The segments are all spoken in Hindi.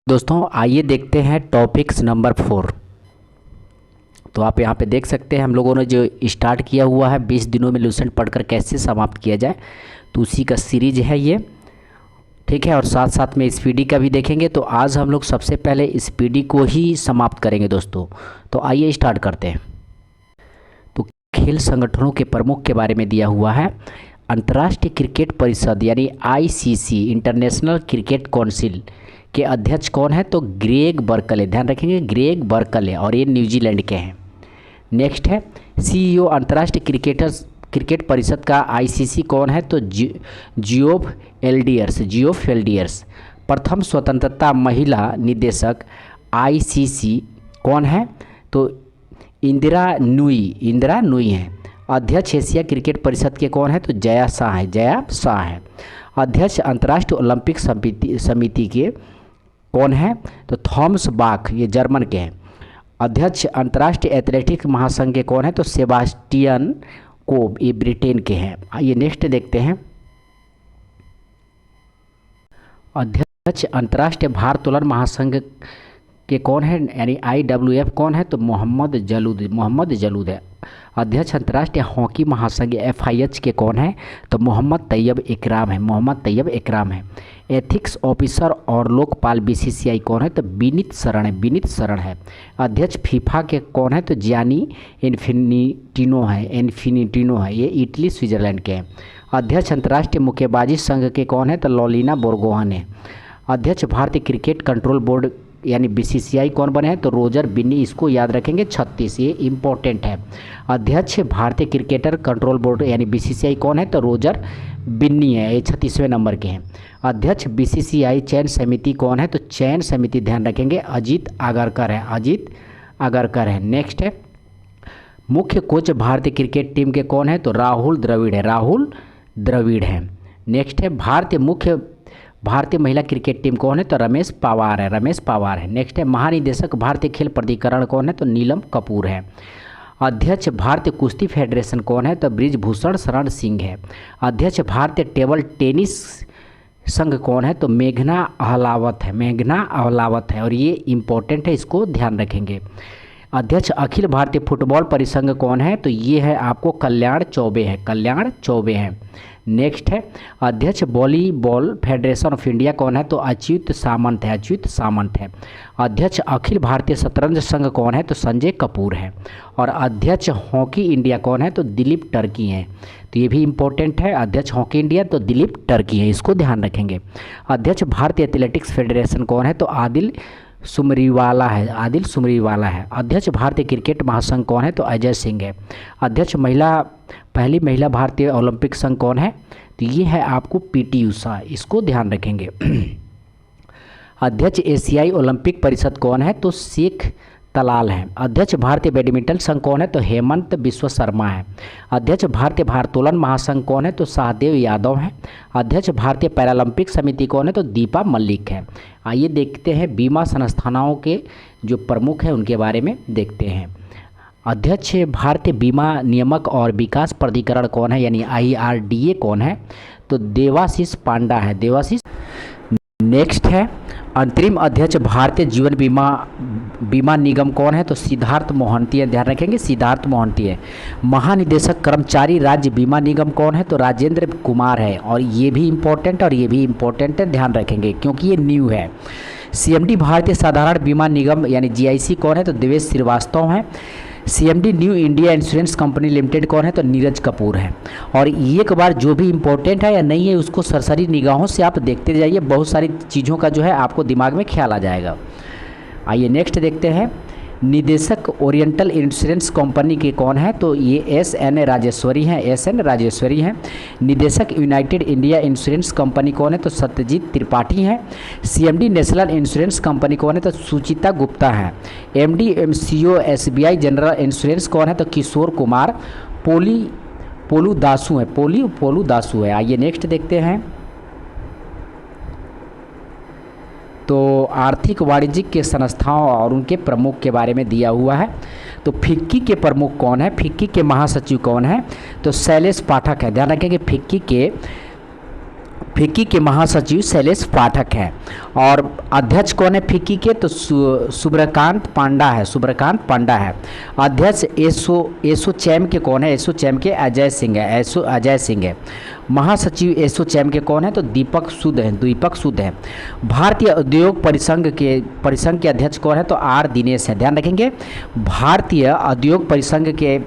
दोस्तों आइए देखते हैं टॉपिक्स नंबर 4। तो आप यहाँ पे देख सकते हैं हम लोगों ने जो स्टार्ट किया हुआ है 20 दिनों में लुसेंट पढ़कर कैसे समाप्त किया जाए, तो उसी का सीरीज है ये। ठीक है, और साथ साथ में स्पीडी का भी देखेंगे। तो आज हम लोग सबसे पहले स्पीडी को ही समाप्त करेंगे दोस्तों। तो आइए स्टार्ट करते हैं। तो खेल संगठनों के प्रमुख के बारे में दिया हुआ है। अंतर्राष्ट्रीय क्रिकेट परिषद यानी आईसीसी इंटरनेशनल क्रिकेट काउंसिल के अध्यक्ष कौन है? तो ग्रेग बर्कले। ध्यान रखेंगे, ग्रेग बर्कले, और ये न्यूजीलैंड के हैं। नेक्स्ट है सीईओ अंतर्राष्ट्रीय क्रिकेट परिषद का आईसीसी कौन है? तो जियोफ एल्डियर्स। प्रथम स्वतंत्रता महिला निदेशक आईसीसी कौन है? तो इंदिरा नुई है। अध्यक्ष एशिया क्रिकेट परिषद के कौन है? तो जया शाह है। अध्यक्ष अंतर्राष्ट्रीय ओलंपिक समिति के कौन है? तो थॉमस बाख, ये जर्मन के हैं। अध्यक्ष अंतर्राष्ट्रीय एथलेटिक्स महासंघ के कौन है? तो सेबास्टियन कोब, ये ब्रिटेन के हैं। आइए नेक्स्ट देखते हैं। अध्यक्ष अंतर्राष्ट्रीय भारोत्तोलन महासंघ के कौन है यानी IWF कौन है? तो मोहम्मद जलूद है। अध्यक्ष अंतर्राष्ट्रीय हॉकी महासंघ FIH के कौन है? तो मोहम्मद तैयब इकराम है। एथिक्स ऑफिसर और लोकपाल BCCI कौन है? तो विनीत शरण है। अध्यक्ष फीफा के कौन है? तो जियानी इन्फिनिटिनो है। ये इटली स्विट्जरलैंड के हैं। अध्यक्ष अंतर्राष्ट्रीय मुक्केबाजी संघ के कौन है? तो लॉलिना बोर्गोहन है। अध्यक्ष भारतीय क्रिकेट कंट्रोल बोर्ड यानी BCCI कौन बने हैं? तो रोजर बिन्नी। इसको याद रखेंगे 36, ये इम्पोर्टेंट है। अध्यक्ष भारतीय क्रिकेटर कंट्रोल बोर्ड यानी BCCI कौन है? तो रोजर बिन्नी है, ये 36वें नंबर के हैं। अध्यक्ष BCCI चयन समिति कौन है? तो चयन समिति ध्यान रखेंगे अजीत आगरकर है। नेक्स्ट है मुख्य कोच भारतीय क्रिकेट टीम के कौन है? तो राहुल द्रविड़ है। नेक्स्ट है भारतीय महिला क्रिकेट टीम कौन है? तो रमेश पवार है। नेक्स्ट है महानिदेशक भारतीय खेल प्राधिकरण कौन है? तो नीलम कपूर है। अध्यक्ष भारतीय कुश्ती फेडरेशन कौन है? तो ब्रिजभूषण शरण सिंह है। अध्यक्ष भारतीय टेबल टेनिस संघ कौन है? तो मेघना अहलावत है, और ये इम्पोर्टेंट है, इसको ध्यान रखेंगे। अध्यक्ष अखिल भारतीय फुटबॉल परिसंघ कौन है? तो ये है आपको कल्याण चौबे है। नेक्स्ट है अध्यक्ष वॉलीबॉल फेडरेशन ऑफ इंडिया कौन है? तो अच्युत सामंत है। अध्यक्ष अखिल भारतीय शतरंज संघ कौन है? तो संजय कपूर है। और अध्यक्ष हॉकी इंडिया कौन है? तो दिलीप टर्की हैं। तो ये भी इम्पोर्टेंट है, अध्यक्ष हॉकी इंडिया तो दिलीप टर्की है, इसको ध्यान रखेंगे। अध्यक्ष भारतीय एथलेटिक्स फेडरेशन कौन है? तो आदिल सुमरीवाला है। अध्यक्ष भारतीय क्रिकेट महासंघ कौन है? तो अजय सिंह है। अध्यक्ष पहली महिला भारतीय ओलंपिक संघ कौन है? तो ये है आपको PT उषा, इसको ध्यान रखेंगे। अध्यक्ष एशियाई ओलंपिक परिषद कौन है? तो शेख तलाल है। अध्यक्ष भारतीय बैडमिंटन संघ कौन है? तो हेमंत विश्व शर्मा है। अध्यक्ष भारतीय भारोत्तोलन महासंघ कौन है? तो सहदेव यादव है। अध्यक्ष भारतीय पैरालंपिक समिति कौन है? तो दीपा मलिक है। आइए देखते हैं बीमा संस्थानों के जो प्रमुख हैं उनके बारे में देखते हैं। अध्यक्ष भारतीय बीमा नियामक और विकास प्राधिकरण कौन है यानी IRDA कौन है? तो देवाशीष पांडा है। नेक्स्ट है अंतरिम अध्यक्ष भारतीय जीवन बीमा निगम कौन है? तो सिद्धार्थ मोहंती है। ध्यान रखेंगे सिद्धार्थ मोहंती है। महानिदेशक कर्मचारी राज्य बीमा निगम कौन है? तो राजेंद्र कुमार है। और ये भी इम्पोर्टेंट है, ध्यान रखेंगे क्योंकि ये न्यू है। CMD भारतीय साधारण बीमा निगम यानी GIC कौन है? तो देवेश श्रीवास्तव है। CMD new India insurance company limited कौन है? तो नीरज कपूर है। और एक बार जो भी इम्पोर्टेंट है या नहीं है उसको सरसरी निगाहों से आप देखते जाइए, बहुत सारी चीज़ों का जो है आपको दिमाग में ख्याल आ जाएगा। आइए नेक्स्ट देखते हैं। निदेशक ओरिएंटल इंश्योरेंस कंपनी के कौन है? तो ये SN राजेश्वरी हैं। निदेशक यूनाइटेड इंडिया इंश्योरेंस कंपनी कौन है? तो सत्यजीत त्रिपाठी हैं। CMD नेशनल इंश्योरेंस कंपनी कौन है? तो सुचिता गुप्ता है। MD MCO SBI general insurance कौन है? तो किशोर कुमार पोलू दासू है। आइए नेक्स्ट देखते हैं। तो आर्थिक वाणिज्यिक के संस्थाओं और उनके प्रमुख के बारे में दिया हुआ है। तो फिक्की के प्रमुख कौन है? फिक्की के महासचिव कौन है? तो शैलेश पाठक है। ध्यान रखें कि फिक्की के फिक्की के महासचिव शैलेश पाठक हैं। और अध्यक्ष कौन है फिक्की के, तो सुब्रकांत पांडा है, सुब्रकांत पांडा है। अध्यक्ष एसोचैम के कौन है, एसोचैम के अजय सिंह है, अजय सिंह है। महासचिव एसोचैम के कौन है, तो दीपक सूद है, दीपक सूद है। भारतीय उद्योग परिसंघ के अध्यक्ष कौन है, तो आर दिनेश है। ध्यान रखेंगे, भारतीय उद्योग परिसंघ के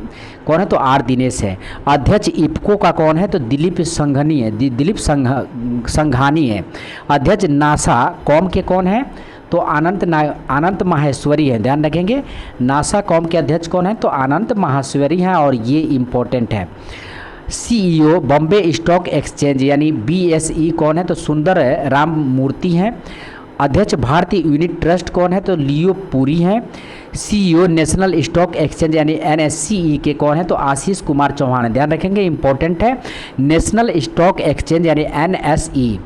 कौन है, तो आर दिनेश है। अध्यक्ष इफ्को का कौन है, तो दिलीप संघनी है, दिलीप संघानी है। अध्यक्ष नासा कॉम के कौन है, तो आनंद माहेश्वरी है। ध्यान रखेंगे, नासा कॉम के अध्यक्ष कौन है, तो आनंद माहेश्वरी हैं, और ये इम्पोर्टेंट है। सीईओ बॉम्बे स्टॉक एक्सचेंज यानी बीएसई कौन है, तो सुंदर राम मूर्ति हैं। अध्यक्ष भारतीय यूनिट ट्रस्ट कौन है, तो लियो पुरी हैं। सीईओ नेशनल स्टॉक एक्सचेंज यानी एनएससीई के कौन है, तो आशीष कुमार चौहान है। ध्यान रखेंगे, इंपॉर्टेंट है। नेशनल स्टॉक एक्सचेंज यानी एनएसई,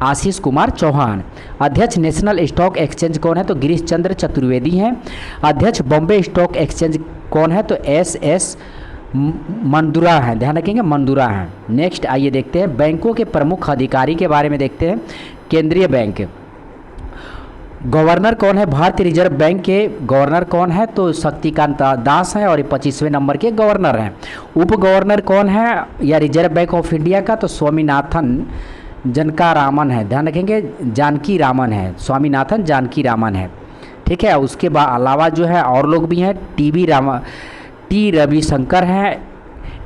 आशीष कुमार चौहान। अध्यक्ष नेशनल स्टॉक एक्सचेंज कौन है, तो गिरीश चंद्र चतुर्वेदी हैं। अध्यक्ष बॉम्बे स्टॉक एक्सचेंज कौन है, तो एस मंदुरा है। ध्यान रखेंगे, मंदुरा है। नेक्स्ट आइए देखते हैं बैंकों के प्रमुख अधिकारी के बारे में देखते हैं। केंद्रीय बैंक, गवर्नर कौन है, भारतीय रिजर्व बैंक के गवर्नर कौन है, तो शक्तिकांत दास हैं, और ये 25वें नंबर के गवर्नर हैं। उप गवर्नर कौन है या रिजर्व बैंक ऑफ इंडिया का, तो स्वामीनाथन जनकारामन है। ध्यान रखेंगे, जानकी रामन है, स्वामीनाथन जानकी रामन है। ठीक है, उसके अलावा जो है और लोग भी हैं। टी रविशंकर हैं,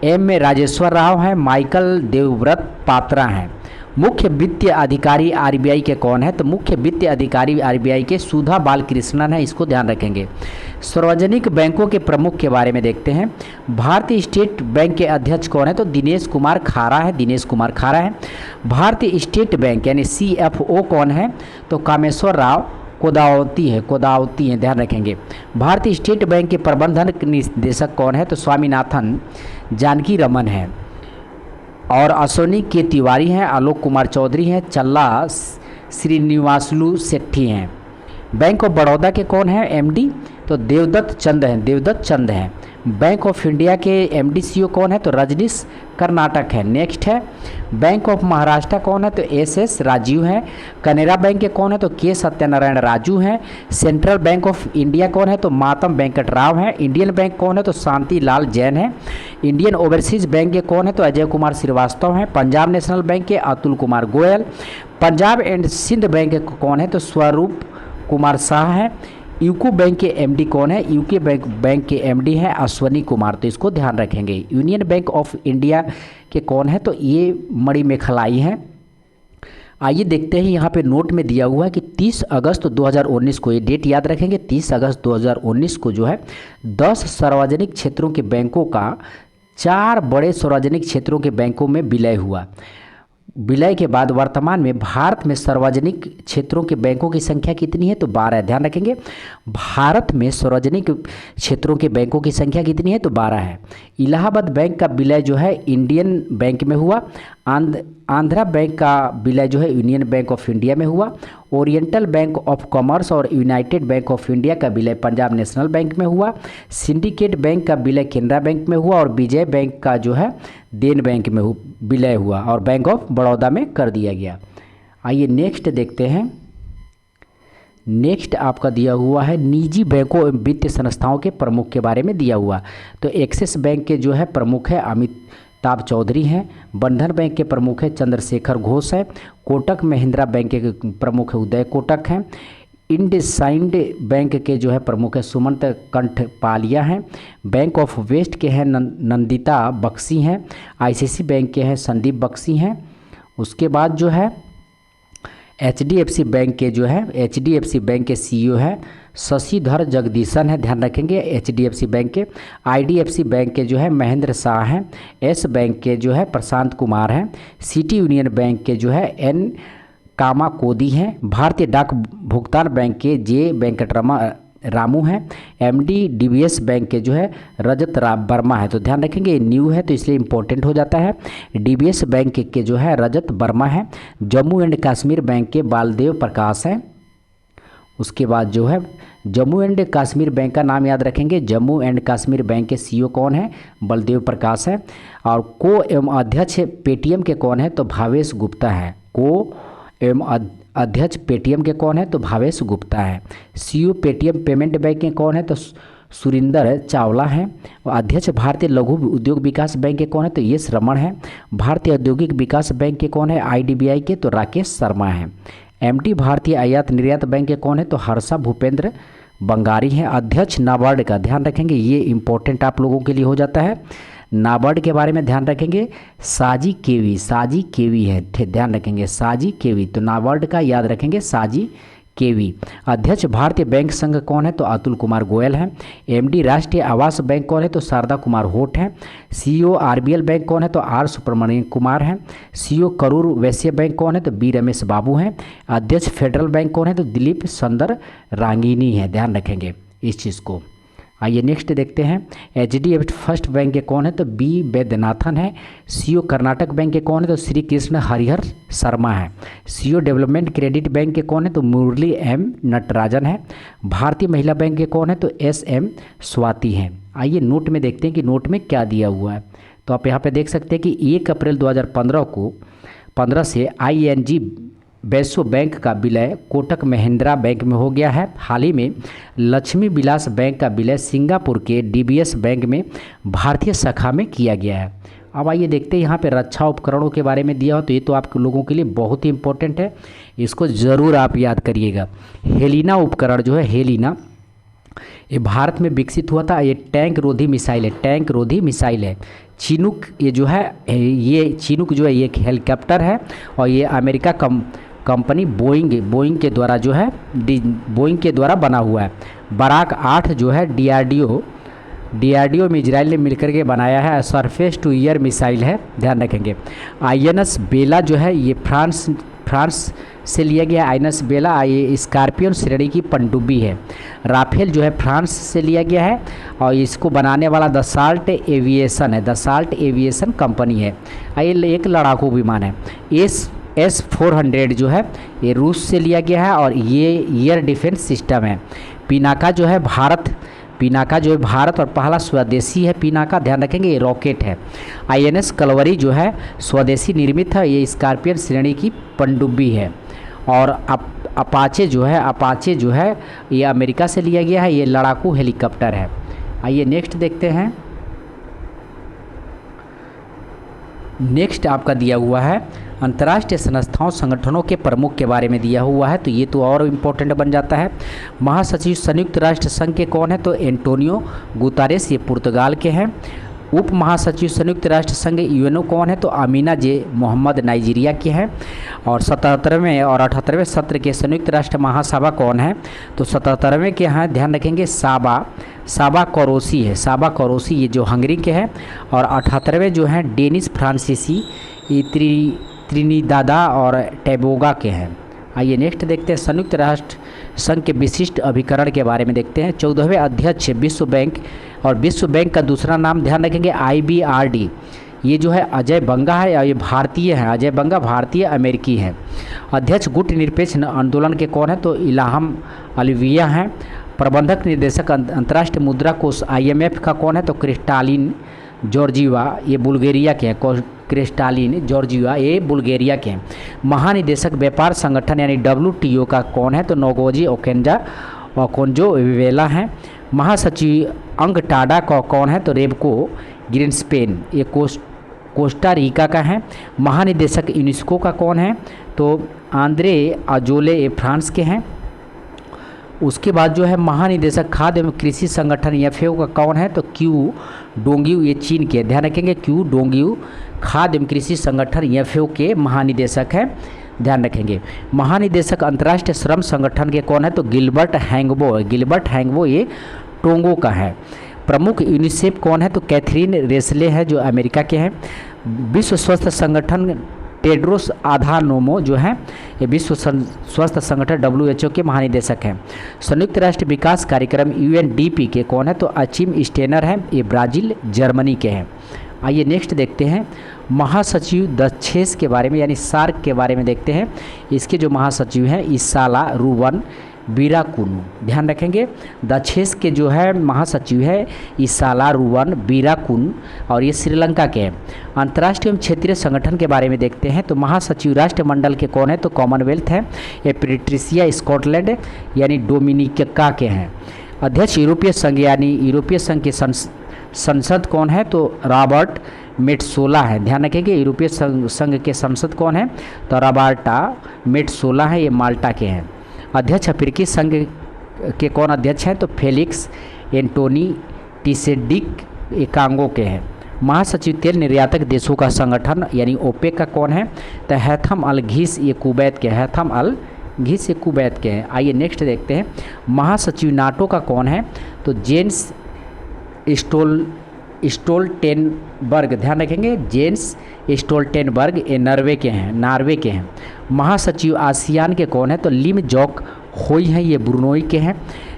एम राजेश्वर राव हैं, माइकल देवव्रत पात्रा हैं। मुख्य वित्तीय अधिकारी आरबीआई के कौन है, तो मुख्य वित्तीय अधिकारी आरबीआई के सुधा बालकृष्णन है, इसको ध्यान रखेंगे। सार्वजनिक बैंकों के प्रमुख के बारे में देखते हैं। भारतीय स्टेट बैंक के अध्यक्ष कौन है, तो दिनेश कुमार खारा है, दिनेश कुमार खारा है। भारतीय स्टेट बैंक यानी सीएफओ कौन है, तो कामेश्वर राव कोदावती है, कोदावती है। ध्यान रखेंगे। भारतीय स्टेट बैंक के प्रबंधन निदेशक कौन है, तो स्वामीनाथन जानकी रमन है। और अश्वनी के तिवारी हैं, आलोक कुमार चौधरी हैं, चल्ला श्रीनिवासलू सेट्टी हैं। बैंक ऑफ बड़ौदा के कौन है एमडी, तो देवदत्त चंद हैं, देवदत्त चंद हैं। बैंक ऑफ इंडिया के एमडी सीईओ कौन है, तो रजनीश कर्नाटक है। नेक्स्ट है बैंक ऑफ महाराष्ट्र कौन है, तो एसएस राजीव हैं। कनेरा बैंक के कौन है, तो के सत्यनारायण राजू हैं। सेंट्रल बैंक ऑफ इंडिया कौन है, तो मातम वेंकट राव हैं। इंडियन बैंक कौन है, तो शांति लाल जैन है। इंडियन ओवरसीज बैंक के कौन है, तो अजय कुमार श्रीवास्तव हैं। पंजाब नेशनल बैंक के अतुल कुमार गोयल। पंजाब एंड सिंध बैंक के कौन है, तो स्वरूप कुमार शाह है। यूको बैंक के एमडी कौन है, यूके बैंक के एमडी हैं अश्वनी कुमार, तो इसको ध्यान रखेंगे। यूनियन बैंक ऑफ इंडिया के कौन है, तो ये मणि मेखलाई हैं। आइए देखते हैं, यहाँ पे नोट में दिया हुआ है कि 30 अगस्त 2019 को, ये डेट याद रखेंगे, 30 अगस्त 2019 को जो है 10 सार्वजनिक क्षेत्रों के बैंकों का 4 बड़े सार्वजनिक क्षेत्रों के बैंकों में विलय हुआ। विलय के बाद वर्तमान में भारत में सार्वजनिक क्षेत्रों के बैंकों की संख्या कितनी है, तो 12 है। ध्यान रखेंगे, भारत में सार्वजनिक क्षेत्रों के बैंकों की संख्या कितनी है, तो 12 है। इलाहाबाद बैंक का विलय जो है इंडियन बैंक में हुआ। आंध्रा बैंक का विलय जो है यूनियन बैंक ऑफ इंडिया में हुआ। ओरिएंटल बैंक ऑफ कॉमर्स और यूनाइटेड बैंक ऑफ इंडिया का विलय पंजाब नेशनल बैंक में हुआ। सिंडिकेट बैंक का विलय केनरा बैंक में हुआ और विजय बैंक का जो है देन बैंक में विलय हुआ और बैंक ऑफ बड़ौदा में कर दिया गया। आइए नेक्स्ट देखते हैं। नेक्स्ट आपका दिया हुआ है निजी बैंकों एवं वित्तीय संस्थाओं के प्रमुख के बारे में दिया हुआ। तो एक्सिस बैंक के जो है प्रमुख है अमिताभ चौधरी हैं। बंधन बैंक के प्रमुख है चंद्रशेखर घोष है। कोटक महिंद्रा बैंक के प्रमुख है उदय कोटक हैं। इंडसइंड बैंक के जो है प्रमुख है सुमंत कंठपालिया हैं। बैंक ऑफ वेस्ट के हैं नंदिता बख्शी हैं। आईसीआईसी बैंक के हैं संदीप बख्शी हैं। उसके बाद जो है एचडीएफसी बैंक के जो है एचडीएफसी बैंक के सीईओ है शशिधर जगदीशन है, ध्यान रखेंगे एचडीएफसी बैंक के। आईडीएफसी बैंक के जो है महेंद्र शाह हैं। एस बैंक के जो है प्रशांत कुमार हैं। सिटी यूनियन बैंक के जो है एन कामा कोदी हैं। भारतीय डाक भुगतान बैंक के जे वेंकटरमा रामू हैं। एमडी डीबीएस बैंक के जो है रजत वर्मा है, तो ध्यान रखेंगे ये न्यू है तो इसलिए इम्पोर्टेंट हो जाता है। डीबीएस बैंक के जो है रजत वर्मा है। जम्मू एंड कश्मीर बैंक के बालदेव प्रकाश हैं। उसके बाद जो है जम्मू एंड कश्मीर बैंक का नाम याद रखेंगे। जम्मू एंड कश्मीर बैंक के सीईओ कौन है, बलदेव प्रकाश है। और को एवं अध्यक्ष पेटीएम के कौन है, तो भावेश गुप्ता है। को एवं अध्यक्ष पेटीएम के कौन है तो भावेश गुप्ता है। सीईओ पेटीएम पेमेंट बैंक के कौन है तो सुरिंदर चावला है। और अध्यक्ष भारतीय लघु उद्योग विकास बैंक के कौन है तो यस रमन है। भारतीय औद्योगिक विकास बैंक के कौन है आईडीबीआई के तो राकेश शर्मा है। एमडी भारतीय आयात निर्यात बैंक के कौन है तो हर्षा भूपेंद्र बंगारी हैं। अध्यक्ष नाबार्ड का ध्यान रखेंगे, ये इंपॉर्टेंट आप लोगों के लिए हो जाता है। नाबार्ड के बारे में ध्यान रखेंगे, साजी केवी है, ध्यान रखेंगे साजी केवी, तो नाबार्ड का याद रखेंगे साजी केवी। अध्यक्ष भारतीय बैंक संघ कौन है तो अतुल कुमार गोयल हैं। एमडी राष्ट्रीय आवास बैंक कौन है तो शारदा कुमार होठ हैं। सीईओ आरबीएल बैंक कौन है तो आर सुब्रमण्यम कुमार हैं। सीईओ करूर वैश्य बैंक कौन है तो बी रमेश बाबू हैं। अध्यक्ष फेडरल बैंक कौन है तो दिलीप सुंदर रांगिनी है, ध्यान रखेंगे इस चीज़ को। आइए नेक्स्ट देखते हैं। एचडीएफसी फर्स्ट बैंक के कौन है तो बी वैद्यनाथन है। सीईओ कर्नाटक बैंक के कौन है तो श्री कृष्ण हरिहर शर्मा है। सीईओ डेवलपमेंट क्रेडिट बैंक के कौन है तो मुरली एम नटराजन है। भारतीय महिला बैंक के कौन है तो एस एम स्वाति हैं। आइए नोट में देखते हैं कि नोट में क्या दिया हुआ है। तो आप यहाँ पे देख सकते हैं कि 1 अप्रैल 2015 से ING वैश्य बैंक का विलय कोटक महिंद्रा बैंक में हो गया है। हाल ही में लक्ष्मी विलास बैंक का विलय सिंगापुर के DBS बैंक में भारतीय शाखा में किया गया है। अब आइए देखते हैं यहाँ पे रक्षा उपकरणों के बारे में दिया हो, तो ये तो आप लोगों के लिए बहुत ही इंपॉर्टेंट है, इसको ज़रूर आप याद करिएगा। हेलिना उपकरण जो है, हेलिना ये भारत में विकसित हुआ था। ये टैंक रोधी मिसाइल है। चिनूक ये जो है, ये चिनूक जो है ये एक हेलीकॉप्टर है और ये अमेरिका कंपनी बोइंग के द्वारा जो है बोइंग के द्वारा बना हुआ है। बराक 8 जो है डीआरडीओ में इजराइल ने मिलकर के बनाया है। सरफेस टू एयर मिसाइल है, ध्यान रखेंगे। आईएनएस बेला जो है ये फ्रांस से लिया गया। आईएनएस बेला ये स्कॉर्पियन श्रेणी की पनडुब्बी है। राफेल जो है फ्रांस से लिया गया है और इसको बनाने वाला दसाल्ट एविएशन कंपनी है। ये एक लड़ाकू विमान है। S-400 जो है ये रूस से लिया गया है और ये एयर डिफेंस सिस्टम है। पिनाका जो है भारत और पहला स्वदेशी है पिनाका, ध्यान रखेंगे ये रॉकेट है। INS कलवरी जो है स्वदेशी निर्मित है, ये स्कॉर्पियन श्रेणी की पनडुब्बी है। और अपाचे जो है ये अमेरिका से लिया गया है, ये लड़ाकू हेलीकॉप्टर है। आइए नेक्स्ट देखते हैं। नेक्स्ट आपका दिया हुआ है अंतर्राष्ट्रीय संस्थाओं संगठनों के प्रमुख के बारे में दिया हुआ है, तो ये तो और इम्पोर्टेंट बन जाता है। महासचिव संयुक्त राष्ट्र संघ के कौन है तो एंटोनियो गुतारेस, ये पुर्तगाल के हैं। उप महासचिव संयुक्त राष्ट्र संघ यूएनओ कौन है तो अमीना जे मोहम्मद नाइजीरिया के हैं। और 77वें और 78वें सत्र के संयुक्त राष्ट्र महासभा कौन है तो 77वें के हैं, ध्यान रखेंगे साबा करोसी है। साबा करोसी ये जो हंगरी के हैं। और 78वें जो हैं डेनिस फ्रांसीसी, ये त्रिनिदादा और टैबोगा के हैं। आइए नेक्स्ट देखते हैं संयुक्त राष्ट्र संघ के विशिष्ट अभिकरण के बारे में देखते हैं। 14वें अध्यक्ष विश्व बैंक, और विश्व बैंक का दूसरा नाम ध्यान रखेंगे IBRD। ये जो है अजय बंगा है और ये भारतीय है। अजय बंगा भारतीय अमेरिकी हैं। अध्यक्ष गुट निरपेक्ष आंदोलन के कौन है तो इलाहम अलिविया हैं। प्रबंधक निर्देशक अंतर्राष्ट्रीय मुद्रा कोष IMF का कौन है तो क्रिस्टालिन जॉर्जिवा, ये बुल्गारिया के हैं। क्रिस्टालिन जॉर्जिवा ये बुल्गारिया के हैं। महानिदेशक व्यापार संगठन यानी WTO का कौन है तो नोगोजी ओकोंजो वेला हैं। महासचिव अंगटाडा का कौन है तो रेबको ग्रीनस्पेन, ये कोस्टा रिका का है। महानिदेशक यूनेस्को का कौन है तो आंद्रे अजोले, ये फ्रांस के हैं। उसके बाद जो है महानिदेशक खाद्य एवं कृषि संगठन FAO का कौन है तो क्यू डोंगियो, ये चीन के, ध्यान रखेंगे क्यू डोंगियो खाद्य एवं कृषि संगठन FAO के महानिदेशक हैं, ध्यान रखेंगे। महानिदेशक अंतर्राष्ट्रीय श्रम संगठन के कौन है तो गिलबर्ट हैंगबो ये टोंगो का है। प्रमुख यूनिसेफ कौन है तो कैथरीन रेसले है जो अमेरिका के हैं। विश्व स्वास्थ्य संगठन टेड्रोस आधानोमो जो है ये विश्व स्वास्थ्य संगठन WHO के महानिदेशक हैं। संयुक्त राष्ट्र विकास कार्यक्रम UNDP के कौन है तो अचिम स्टेनर हैं, ये ब्राज़ील जर्मनी के हैं। आइए नेक्स्ट देखते हैं महासचिव दक्षेस के बारे में यानी सार्क के बारे में देखते हैं। इसके जो महासचिव हैं इसाला रूवन बीराकुन, ध्यान रखेंगे। दक्षेस के जो है महासचिव है इसालारुवन बीराकुन और ये श्रीलंका के हैं। अंतर्राष्ट्रीय एवं क्षेत्रीय संगठन के बारे में देखते हैं तो महासचिव राष्ट्रमंडल के कौन है तो कॉमनवेल्थ है, ये पेट्रिसिया स्कॉटलैंड यानी डोमिनिका के हैं। अध्यक्ष यूरोपीय संघ यानी यूरोपीय संघ के संसद कौन है तो रॉबर्ट मेट्सोला है, ध्यान रखेंगे। यूरोपीय संघ के संसद कौन है तो रॉबर्टा मेट्सोला है, ये माल्टा के हैं। अध्यक्ष अफ्रीकी संघ के कौन अध्यक्ष हैं तो फेलिक्स एंटोनी टिसेडिक कांगो के हैं। महासचिव तेल निर्यातक देशों का संगठन यानी ओपेक का कौन है तो हैथम अल घीस, ये कुवैत के, हैथम अल घीस ये कुवैत के हैं। आइए नेक्स्ट देखते हैं। महासचिव नाटो का कौन है तो जेंस स्टोल्टेनबर्ग, ध्यान रखेंगे, जेंस स्टोल्टेनबर्ग ये नार्वे के हैं। महासचिव आसियान के कौन है तो लिम जॉक होई हैं, ये ब्रुनोई के हैं।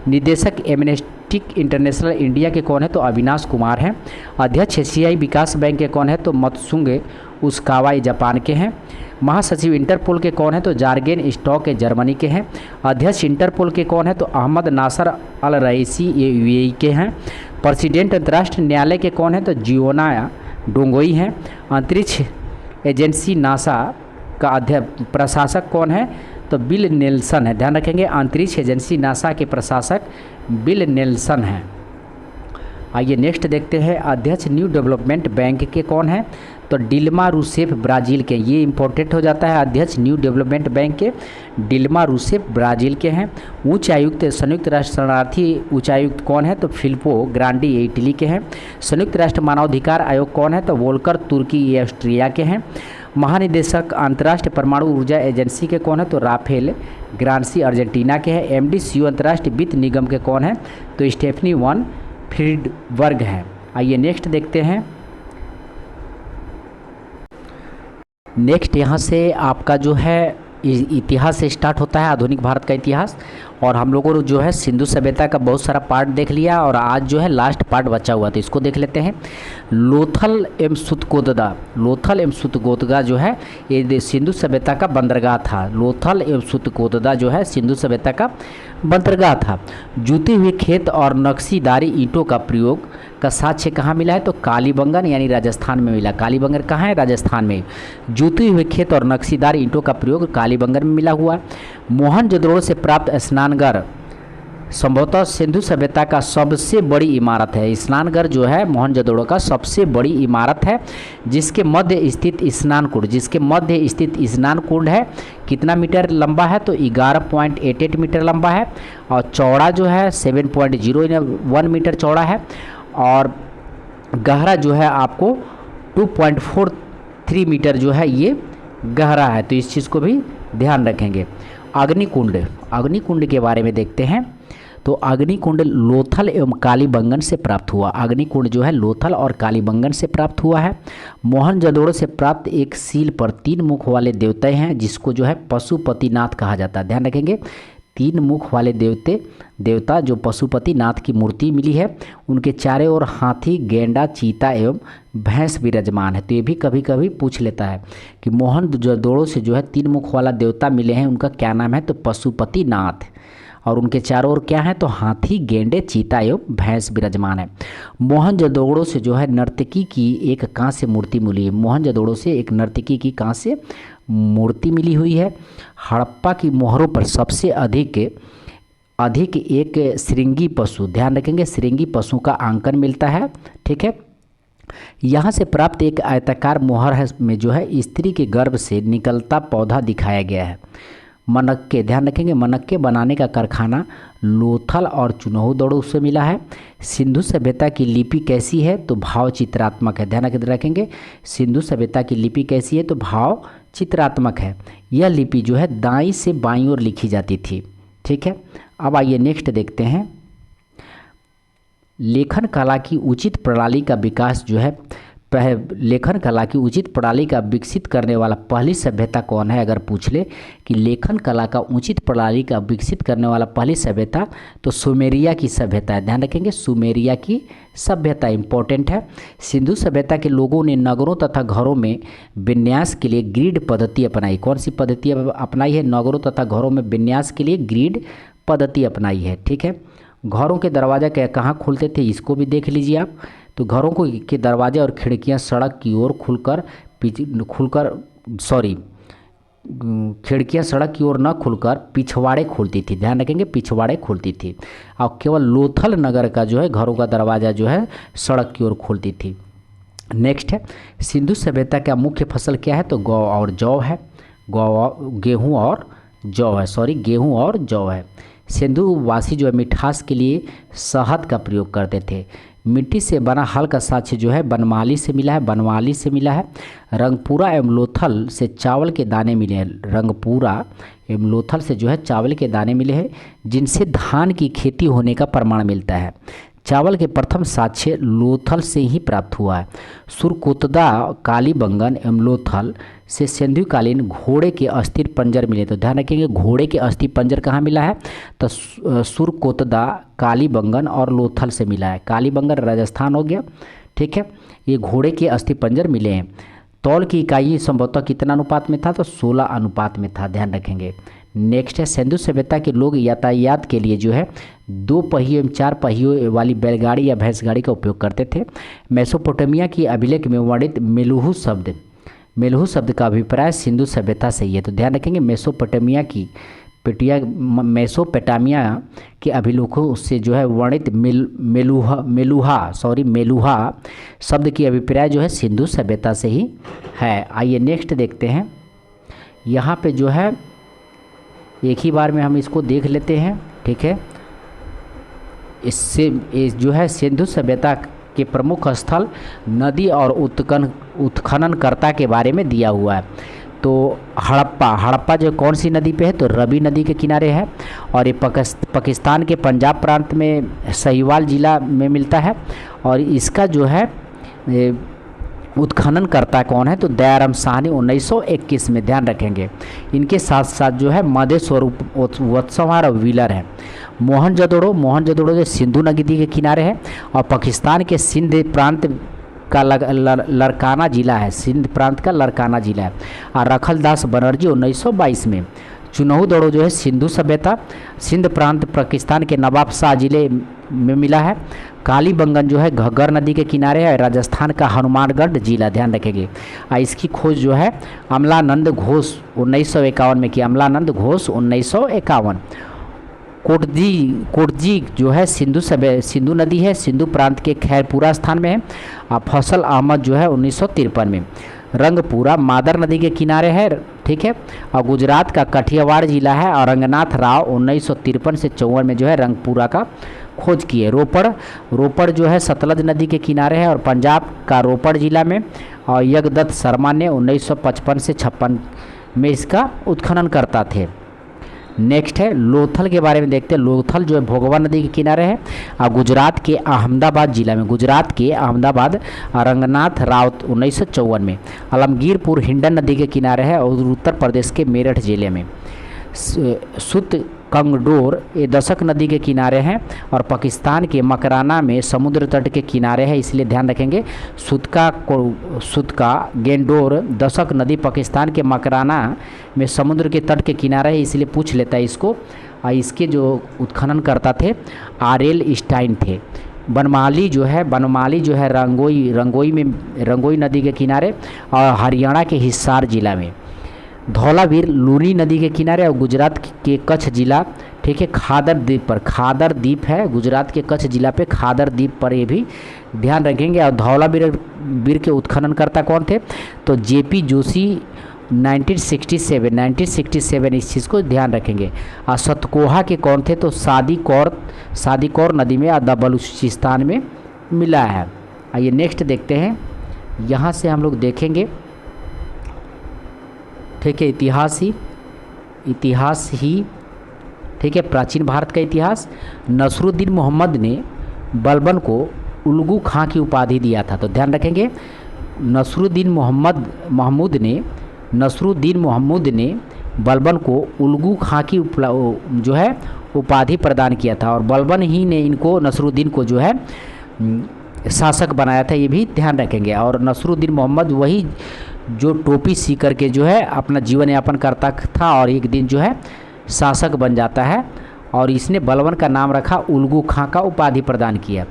निदेशक एमनेस्टी इंटरनेशनल इंडिया के कौन है तो अविनाश कुमार हैं। अध्यक्ष एशियाई विकास बैंक के कौन है तो मतसुंग उसकावा, ये जापान के हैं। महासचिव इंटरपोल के कौन है तो जार्गेन स्टॉक, ये जर्मनी के हैं। अध्यक्ष इंटरपोल के कौन है तो अहमद नासर अल रईसी, ये यूएई के हैं। प्रेसिडेंट अंतर्राष्ट्रीय न्यायालय के कौन है तो जियोना डोंगोई हैं। अंतरिक्ष एजेंसी नासा का अध्यक्ष प्रशासक कौन है तो बिल नेल्सन है, ध्यान रखेंगे। अंतरिक्ष एजेंसी नासा के प्रशासक बिल नेल्सन हैं। आइए नेक्स्ट देखते हैं। अध्यक्ष न्यू डेवलपमेंट बैंक के कौन है तो डिल्मा रूसेफ ब्राज़ील के, ये इंपॉर्टेंट हो जाता है। अध्यक्ष न्यू डेवलपमेंट बैंक के डिल्मा रूसेफ ब्राज़ील के हैं। उच्च आयुक्त संयुक्त राष्ट्र शरणार्थी उच्चायुक्त कौन है तो फिलिपो ग्रांडी, ये इटली के हैं। संयुक्त राष्ट्र मानवाधिकार आयोग कौन है तो वोल्कर तुर्की, ये ऑस्ट्रिया के हैं। महानिदेशक अंतर्राष्ट्रीय परमाणु ऊर्जा एजेंसी के कौन है तो राफेल ग्रांसी, अर्जेंटीना के हैं। एमडीसीयू अंतर्राष्ट्रीय वित्त निगम के कौन है तो स्टेफनी वन फ्रीडबर्ग हैं। आइए नेक्स्ट देखते हैं। नेक्स्ट यहाँ से आपका जो है इतिहास से स्टार्ट होता है, आधुनिक भारत का इतिहास। और हम लोगों ने जो है सिंधु सभ्यता का बहुत सारा पार्ट देख लिया और आज जो है लास्ट पार्ट बचा हुआ था, इसको देख लेते हैं। लोथल एवं सुतकोतगा जो है ये सिंधु सभ्यता का बंदरगाह था। लोथल एवं सुतकोतगा जो है सिंधु सभ्यता का बंदरगाह था। जुते हुए खेत और नक्शीदारी ईंटों का प्रयोग का साक्ष्य कहाँ मिला है तो कालीबंगन यानी राजस्थान में मिला। कालीबंगन कहाँ है राजस्थान में। जुते हुए खेत और नक्शीदार ईंटों का प्रयोग कालीबंगन में मिला हुआ। मोहनजोदड़ो से प्राप्त स्नानघर संभवतः सिंधु सभ्यता का सबसे बड़ी इमारत है। स्नानघर जो है मोहनजोदड़ो का सबसे बड़ी इमारत है, जिसके मध्य स्थित स्नान कुंड है कितना मीटर लंबा है तो 11.88 मीटर लंबा है और चौड़ा जो है 7.01 मीटर चौड़ा है और गहरा जो है आपको 2.43 मीटर जो है ये गहरा है, तो इस चीज़ को भी ध्यान रखेंगे। अग्निकुंड के बारे में देखते हैं तो अग्निकुंड लोथल एवं कालीबंगन से प्राप्त हुआ। अग्निकुंड जो है लोथल और कालीबंगन से प्राप्त हुआ है। मोहनजोदड़ो से प्राप्त एक सील पर 3 मुख वाले देवता हैं जिसको जो है पशुपतिनाथ कहा जाता है, ध्यान रखेंगे। 3 मुख वाले देवता जो पशुपतिनाथ की मूर्ति मिली है, उनके चारों ओर हाथी, गेंडा, चीता एवं भैंस विराजमान है। तो ये भी कभी कभी पूछ लेता है कि मोहनजोदड़ो से जो है 3 मुख वाला देवता मिले हैं, उनका क्या नाम है तो पशुपतिनाथ, और उनके चारों ओर क्या है तो हाथी, गेंडे, चीता एवं भैंस विराजमान है। मोहनजोदड़ो से जो है नर्तकी की एक कांस्य मूर्ति मिली है। मोहनजोदड़ो से एक नर्तकी की कांस्य मूर्ति मिली हुई है। हड़प्पा की मोहरों पर सबसे अधिक एक श्रृंगी पशु, ध्यान रखेंगे, श्रृंगी पशु का अंकन मिलता है, ठीक है। यहाँ से प्राप्त एक आयताकार मोहर है में जो है स्त्री के गर्भ से निकलता पौधा दिखाया गया है। मनक्के, ध्यान रखेंगे, मनक्के बनाने का कारखाना लोथल और चुनौदड़ो से मिला है। सिंधु सभ्यता की लिपि कैसी है तो भाव चित्रात्मक है, ध्यान रखेंगे। सिंधु सभ्यता की लिपि कैसी है तो भाव चित्रात्मक है। यह लिपि जो है दाईं से बाईं ओर लिखी जाती थी, ठीक है। अब आइए नेक्स्ट देखते हैं। लेखन कला की उचित प्रणाली का विकास जो है लेखन कला की उचित प्रणाली का विकसित करने वाला पहली सभ्यता कौन है। अगर पूछ ले कि लेखन कला का उचित प्रणाली का विकसित करने वाला पहली सभ्यता तो सुमेरिया की सभ्यता है, ध्यान रखेंगे, सुमेरिया की सभ्यता इंपॉर्टेंट है। सिंधु सभ्यता के लोगों ने नगरों तथा घरों में विन्यास के लिए ग्रिड पद्धति अपनाई। कौन सी पद्धति अपनाई है? नगरों तथा घरों में विन्यास के लिए ग्रिड पद्धति अपनाई है। ठीक है, घरों के दरवाजे कहाँ खुलते थे इसको भी देख लीजिए आप। तो घरों को के दरवाजे और खिड़कियां सड़क की ओर खिड़कियां सड़क की ओर न खुलकर पिछवाड़े खुलती थी। ध्यान रखेंगे, पिछवाड़े खुलती थी। और केवल लोथल नगर का जो है घरों का दरवाज़ा जो है सड़क की ओर खुलती थी। नेक्स्ट है, सिंधु सभ्यता का मुख्य फसल क्या है? तो गेहूँ और जौ है। गेहूँ और जौ है। सिंधु वासी जो है मिठास के लिए शहद का प्रयोग करते थे। मिट्टी से बना हल का साक्ष्य जो है बनमाली से मिला है। रंगपुरा एवं लोथल से चावल के दाने मिले हैं। रंगपुरा एवं लोथल से जो है चावल के दाने मिले हैं, जिनसे धान की खेती होने का प्रमाण मिलता है। चावल के प्रथम साक्ष्य लोथल से ही प्राप्त हुआ है। सुरकोतदा, कालीबंगन एवं लोथल से सिंधुकालीन घोड़े के अस्थि पंजर मिले। तो ध्यान रखेंगे, घोड़े के अस्थि पंजर कहाँ मिला है? तो सुरकोतदा, कालीबंगन और लोथल से मिला है। कालीबंगन राजस्थान हो गया। ठीक है, ये घोड़े के अस्थि पंजर मिले हैं। तौल की इकाई संभवतः कितना अनुपात में था? तो 16 अनुपात में था। ध्यान रखेंगे। नेक्स्ट है, सिंधु सभ्यता के लोग यातायात के लिए जो है 2 पहियों एवं 4 पहियों वाली बैलगाड़ी या भैंसगाड़ी का उपयोग करते थे। मेसोपोटामिया की अभिलेख में वर्णित मेलुहू शब्द का अभिप्राय सिंधु सभ्यता से ही है। तो ध्यान रखेंगे, मेसोपोटामिया के अभिलेखों से जो है वर्णित मेलुहा शब्द की अभिप्राय जो है सिंधु सभ्यता से ही है। आइए नेक्स्ट देखते हैं। यहाँ पे जो है एक ही बार में हम इसको देख लेते हैं। ठीक है, इससे जो है सिंधु सभ्यता के प्रमुख स्थल, नदी और उत्खननकर्ता के बारे में दिया हुआ है। तो हड़प्पा जो कौन सी नदी पे है? तो रवि नदी के किनारे है और ये पाकिस्तान के पंजाब प्रांत में सहीवाल जिला में मिलता है। और इसका जो है उत्खनन करता कौन है? तो दयाराम साहनी 1921 में। ध्यान रखेंगे। इनके साथ साथ जो है मधेश्वर वत्सवार और व्हीलर है। मोहनजोदड़ो जो सिंधु नदी के किनारे है और पाकिस्तान के सिंध प्रांत का लड़काना जिला है। सिंध प्रांत का लड़काना जिला है। और रखलदास बनर्जी 1922 में। चुनौदड़ो जो है सिंधु सभ्यता, सिंध प्रांत पाकिस्तान के नवाब शाह जिले में मिला है। कालीबंगन जो है घग्गर नदी के किनारे है, राजस्थान का हनुमानगढ़ जिला। ध्यान रखेंगे। इसकी खोज जो है अमलानंद घोष 1951 में की। अमलानंद घोष 1951। कोटजी जो है सिंधु नदी है, सिंधु प्रांत के खैरपुरा स्थान में है। और फैसल अहमद जो है 1953 में। रंगपुरा मादर नदी के किनारे है। ठीक है, और गुजरात का कठियावाड़ जिला है। और रंगनाथ राव 1953 से 54 में जो है रंगपुरा का खोज किए। रोपड़ जो है सतलज नदी के किनारे है और पंजाब का रोपड़ जिला में। और यज्ञदत्त शर्मा ने 1955 से 56 में इसका उत्खनन करता थे। नेक्स्ट है लोथल के बारे में देखते हैं। लोथल जो है भोगवा नदी के किनारे है और गुजरात के अहमदाबाद जिला में। रंगनाथ राव 1954 में। आलमगीरपुर हिंडन नदी के किनारे है और उत्तर प्रदेश के मेरठ जिले में। सुत कंगडोर ये दशक नदी के किनारे हैं और पाकिस्तान के मकराना में समुद्र तट के किनारे है, इसलिए ध्यान रखेंगे। सुतका गेंडोर दशक नदी पाकिस्तान के मकराना में समुद्र के तट के किनारे है, इसलिए पूछ लेता है इसको। और इसके जो उत्खनन करता थे आरएल स्टाइन थे। बनमाली जो है रंगोई नदी के किनारे और हरियाणा के हिसार जिला में। धौलावीर लूनी नदी के किनारे और गुजरात के कच्छ जिला। ठीक है, खादर द्वीप है गुजरात के कच्छ जिला पे। खादर द्वीप पर ये भी ध्यान रखेंगे। और धौलावीर के उत्खनन करता कौन थे? तो जेपी जोशी 1967 इस चीज़ को ध्यान रखेंगे। और सतकोहा के कौन थे? तो सादी कौर नदी में आधा बलूचिस्तान में मिला है। आइए नेक्स्ट देखते हैं। यहाँ से हम लोग देखेंगे। ठीक है, इतिहास ही ठीक है, प्राचीन भारत का इतिहास। नसरुद्दीन मोहम्मद ने बलबन को उल्गू खां की उपाधि दिया था। तो ध्यान रखेंगे, नसरुद्दीन मोहम्मद ने बलबन को उल्गू खां की जो है उपाधि प्रदान किया था और बलबन ही ने इनको नसरुद्दीन को जो है शासक बनाया था, ये भी ध्यान रखेंगे। और नसरुद्दीन मोहम्मद वही जो टोपी सी करके जो है अपना जीवन यापन करता था और एक दिन जो है शासक बन जाता है और इसने बलबन का नाम रखा, उल्गू खां का उपाधि प्रदान किया।